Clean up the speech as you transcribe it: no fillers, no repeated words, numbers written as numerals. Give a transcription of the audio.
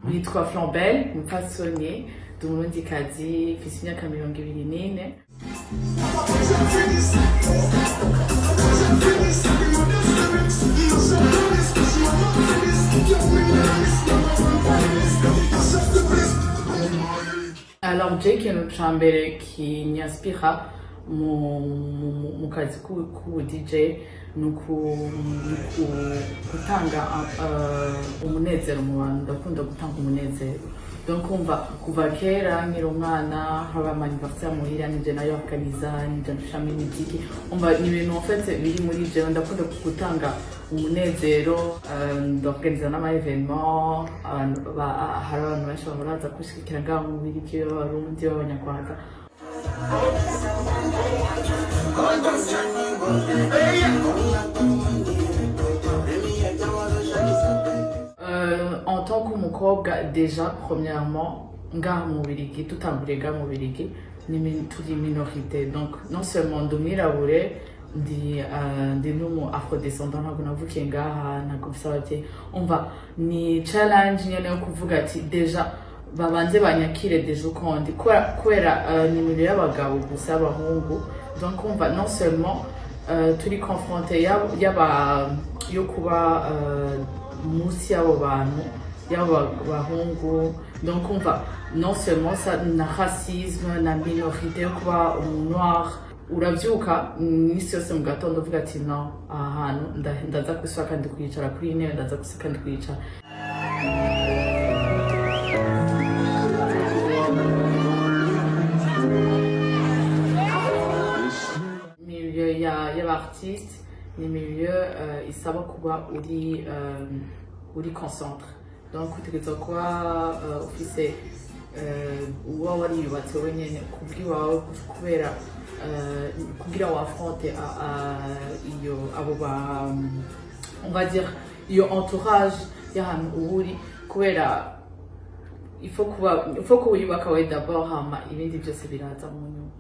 Nitwa Flambelle, umupfasoni, ndi umurundikazi, mfise imyaka 24. Alors Jay ikintu ca mbere kinyaspira mu kazi ku DJ gutanga umunezero mu bantu. Ndakunda gutanga umunezero, donc kuva kera nkiri umwana haba anniversaire muhira nije nayo organiza nije nshami imiziki, ni ibintu en fait biri muri je. Ndakunda gutanga umunezero, ndorganiza n'ama événement. Hari abantu benshi bahora gushikira ngaho mu biriki b'abarundi b'abanyarwanda. En tant qu'umukobwa déjà premièrement ngaha mu Bubiligi, tutanguriye ngaha mu Bubiligi turi minorité, donc non seulement ndi umwirabure, ndi n'umu afrodescendant, ntabwo navukiye ngaha, ntabwo mfise abavyeyi. Ni challenge nyene yo kuvuga ati déjà babanze banyakire deja uko ndi, kubera ni milieu y'abagabo gusa y'abahungu, donc non seulement turi confronté yo kuba munsi y'abo bantu y'abo bahungu, donc non seulement ça na racisme na minorité yo kuba noir. Uravyuka imisi yose mu gatondo uvuga ati no, aha hantu ndaza kwisaka ndi kwicara kuri intebe, ndaza kwisaka ndi kwicara. Milieu y'abartiste ni milieu isaba kuba uri concentre, donc utegerezwa kuba ufise uba wariyubatse wenyene kubw'iwawe, kubera kugira wafronte on va dire iyo entourage y'ahantu uri, kubera il faut kuba wiyubaka we d'abord, hama ibindi byose biraza mu nyuma.